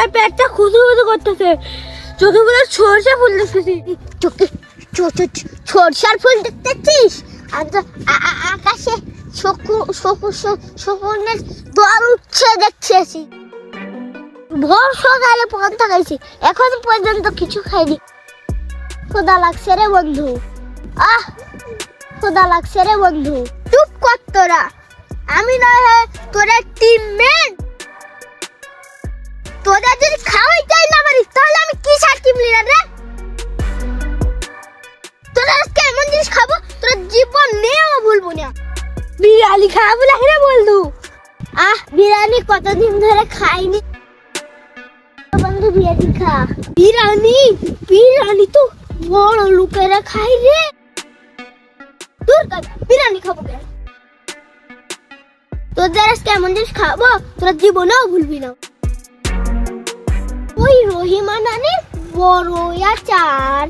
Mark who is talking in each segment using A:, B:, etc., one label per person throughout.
A: আমার পেটটা খুদুখুদু করতেছে, চোখে বলে সরষে ফুল দেখতেছি।
B: চোখে সরষার ফুল দেখতেছিস? আর তো আকাশে শকুনের দল উঠছে দেখছি। ভোর সকালে পান্তা খাইছি, এখন পর্যন্ত কিছু খাইনি। ক্ষুধা লাগছে রে বন্ধু, ক্ষুধা লাগছে রে বন্ধু। চুপ কর তোরা, আমি নয় তোরা টিমমেট। তোরা যদি খাওয়াই চাই না পারিস তাহলে আমি কি শাস্তি বলি না রে? তোরা আজকে এমন জিনিস খাবো তোরা জীবন নিয়েও ভুলবো না।
A: বিরিয়ানি খাবো লাগে রে বন্ধু।
B: বিরিয়ানি কতদিন ধরে খাইনি বন্ধু, বিরিয়ানি খা।
A: বিরিয়ানি তো বড় লোকেরা খাই রে।
B: বিরিয়ানি খাবো কেন? তোদের আজকে এমন জিনিস খাবো তোরা জীবনেও ভুলবি না। ওই রহিমা নানির বড় আচার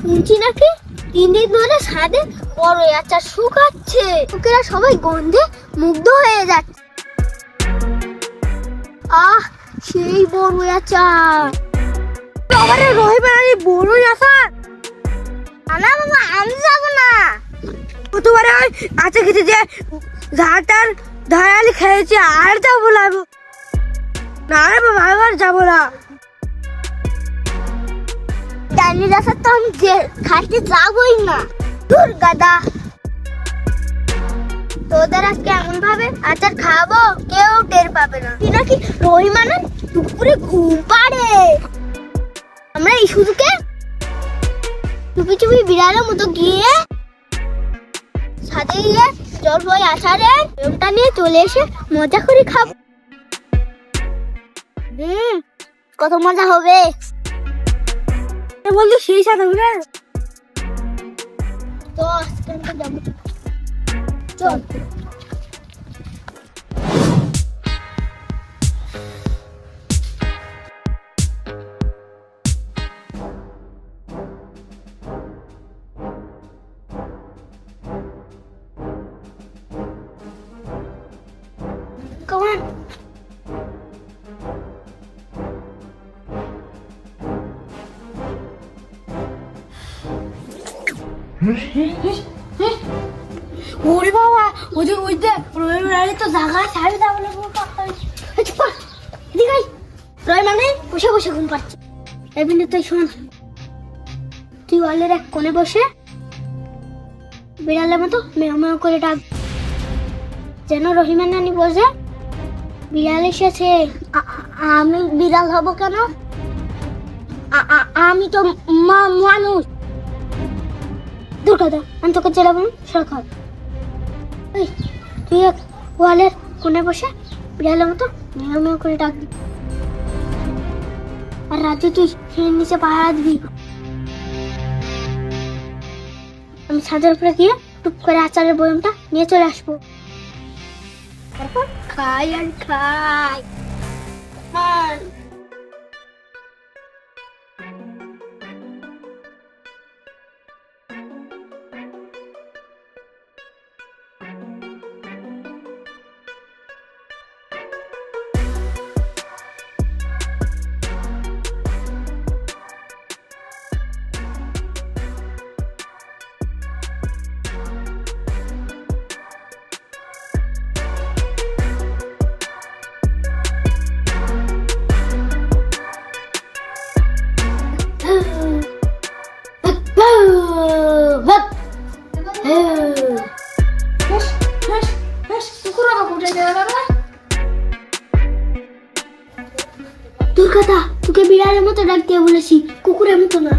B: শুনছি নাকি 3 দিন ধরে সাদে বড় আচার শুকাচ্ছে, লোকেরা সবাই গন্ধে মুগ্ধ হয়ে যাচ্ছে। সেই বড় আচার।
A: আমারে রহিমা নানির বড় আচার
B: না বাবা, আমি যাবো না।
A: তোমার ওই আচার খেতে যে ঝাড়টার ধারালি খেয়েছি, আর যাবো না। না রে বাবা, আর যাবো না।
B: ডাইনি আচার তো আমি খাইতে যাবোই না। দূর গাদা, তোদের আজকে এমন ভাবে আচার খাবো কেউ টের পাবে না। কি নাকি রহিমা না দুপুরে ঘুম পাড়ে, আমরা এই শুধুকে চুপি চুপি বিড়ালের মতো গিয়ে ছাদে গিয়ে জলপাই আচারের রুমটা নিয়ে চলে এসে মজা করে খাবো। কত মজা হবে
A: বন্ধু, সেই সাথে উঠে
B: তো আজকে যাবো। চল। Come on.
A: ওরে বাবা, ওই যে রহিমানি তো জায়গা ছাড়ি দাও না।
B: রহিমানি বসে বসে ঘুম পাচ্ছে। এমনি তুই শোন, তুই ওয়ালের এক কোণে বসে বিড়ালের মতো মেও মেও করে ডাক, যেন রহিমা নানি বোঝে বিড়াল এসেছে। আমি বিড়াল হব কেন? আমি তো মানুষ। দুর্গা, আমি তোকে চেলাবো না, সরকার। তুই এক ওয়ালের কোণে বসে বিড়ালের মতো মেও মেও করে ডাক দিবি, আর রাতে তুই ফের নিচে পাহারা দিবি। আমি ছাদের উপরে গিয়ে টুপ করে আচারের বয়মটা নিয়ে চলে আসবো। তারপর খাই আর খাই। দুর্গাদা, তোকে বিড়ালের মতো ডাক দিয়ে বলেছি, কুকুরের মতো না।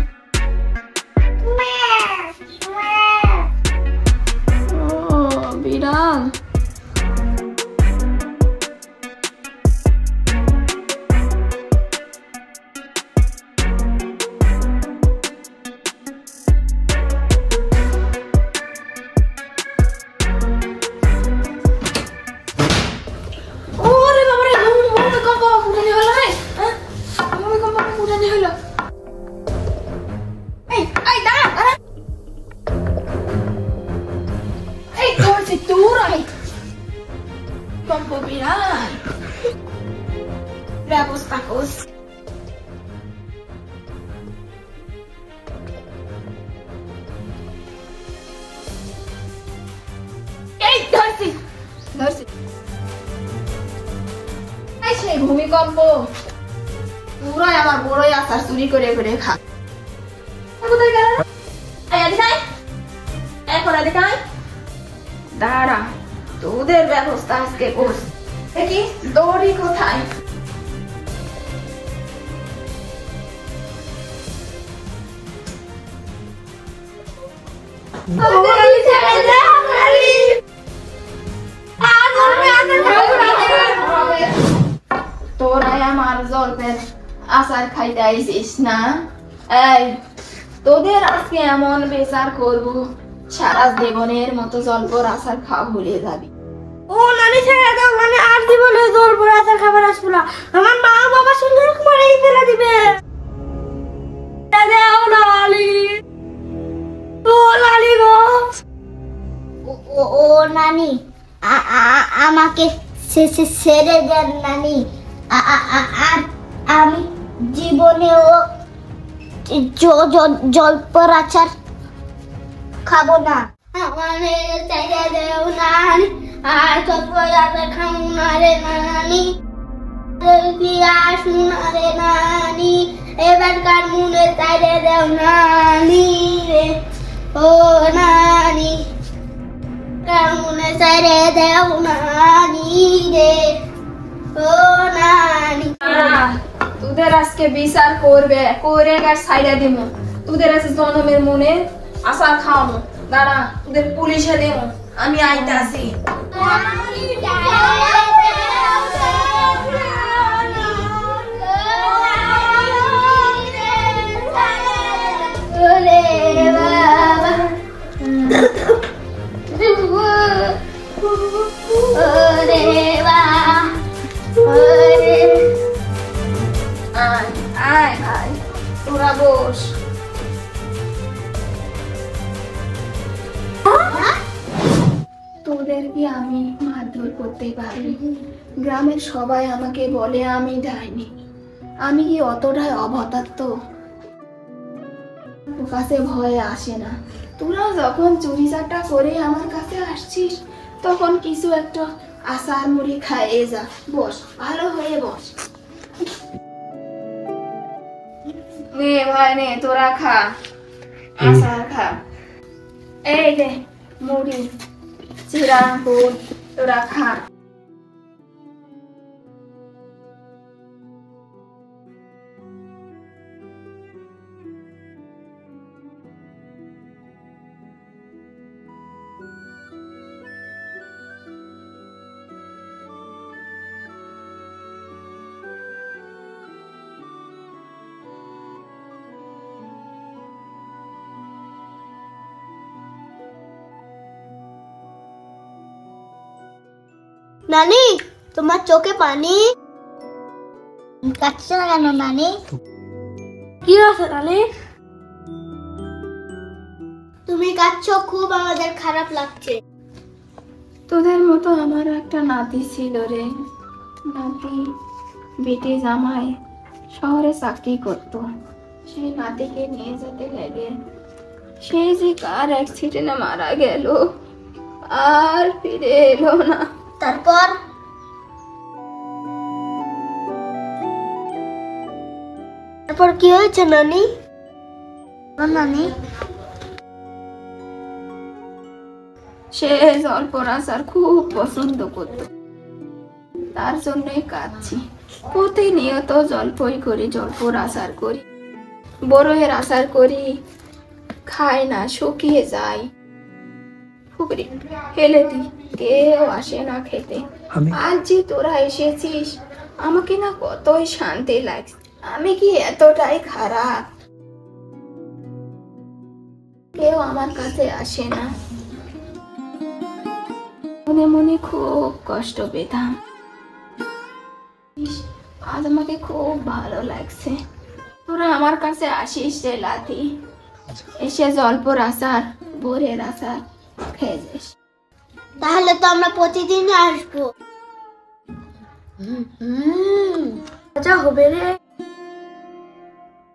A: বিড়াল
C: ব্যবস্থা করছি। এই ধরছি ধরছি। সেই ভূমিকম্প পুরাই আমার বড়ই আচার চুরি করে করে খা। কোথায় গেল? এখন দেখাই দাঁড়া, তোদের ব্যবস্থা আজকে করছি। দেখি দৌড়ি কোথায়? তোরাই আমার জলপের আচার খাইতে আইছিস না? এই তোদের আজকে এমন বিচার করবো, সারা জীবনের মতো জলপর আচার খাওয়া ভুলে যাবি।
A: ও নানি ছেড়ে দাও, নানি আর জীবনে জলপর আচার খাবার আসবো না। আমার মা বাবা শুনলে মারাই ফেলে দিবে। দাও নানি, ও নানি গো,
B: ও নানি, আমাকে ছেড়ে দেন নানি। আর আমি জীবনেও জলপর আচার খাবো না। আমাকে ছেড়ে দেও নানি, আর জলপর আচার খাবো না রে নানি। আসুন না রে নানি, এবারকার মনে ছেড়ে দেও নানি রে, ও নানি মনে ছেড়ে দেও নানি রে, ও নানি।
C: তোদের আজকে বিচার করবে, করে আর ছাইড়া দিব। তোদের আছে জনমের মনে আচার খাওয়াবো। দাঁড়া, তোদের পুলিশে দেবো, আমি আইতাছি। আয় আয়, তোরা বস। তোদের কি আমি মারধর করতে পারি? গ্রামের সবাই আমাকে বলে আমি ডাইনি। আমি কি অতটাই অভতাত্ম? তোর কাছে ভয় আসে না? তোরা যখন চুরি চাটা করে আমার কাছে আসছিস, তখন কিছু একটা আচার মুড়ি খাইয়ে যা। বস, ভালো হয়ে বস। নে ভাই নে, তোরা খা, আচার খা। এই রে মুড়ি, চিরা ফুল, তোরা খা।
B: নানি, তোমার চোখে পানি? কাটছে না কেন নানি?
A: কি আছে নানি?
B: তুমি কাটছো, খুব আমাদের খারাপ লাগছে।
C: তোদের মতো আমার একটা নাতি ছিল রে। নাতি বেটে জামাই শহরে চাকরি করত। সেই নাতিকে নিয়ে যেতে লাগে, সে যে কার অ্যাক্সিডেন্টে মারা গেল, আর ফিরে এলো না।
B: তারপর কি হয়েছে নানি? নানি
C: সে জলপর আচার খুব পছন্দ করত, তার জন্যই কাঁদছি। প্রতিনিয়ত জলপই করি, জলপর আচার করি, বড়ের আচার করি, খায় না, শুকিয়ে যায়, ফুকরি ফেলে দি, কেউ আসে না খেতে। আজ যে তোরা এসেছিস, আমাকে না কতই শান্তি লাগছে। আমি কি এতটাই খারাপ? কেউ আমার কাছে আসে না, মনে মনে খুব কষ্ট পেতাম। আজ আমাকে খুব ভালো লাগছে, তোরা আমার কাছে আসিস রে লাথি। এসে জলপর আচার, ভোরের আচার খেয়ে যাস।
B: তাহলে তো আমরা প্রতিদিন আসবো।
A: মজা হবে রে।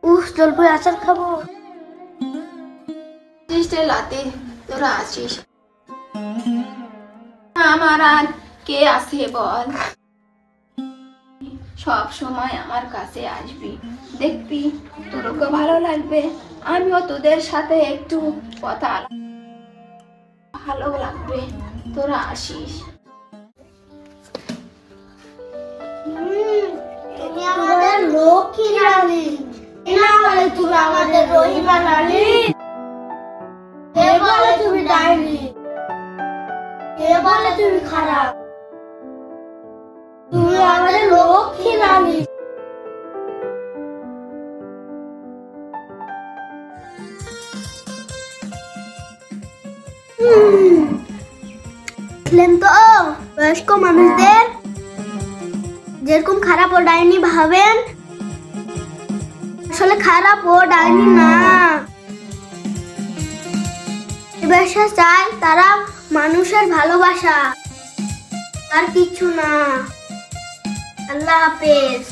A: উফ, জলপাই আচার খাবো।
C: লাতে তোরা আসিস, আমার আর কে আছে বল? সব সময় আমার কাছে আসবি, দেখবি তোরও ভালো লাগবে, আমিও তোদের সাথে একটু কথা ভালো লাগবে। তোরা আসিস।
B: তুমি আমাদের লক্ষ্মী রানী, না বলে তুমি আমাদের রহিমা রানী, কে বলে তুমি ডাইনি, কে বলে তুমি খারাপ, তুমি আমাদের লক্ষ্মী রানী। দেখলেন তো বয়স্ক মানুষদের যেরকম খারাপ ও ডাইনি ভাবেন, আসলে খারাপ ও ডাইনি না। ভালোবাসা চায় তারা মানুষের ভালোবাসা, আর কিছু না। আল্লাহ হাফেজ।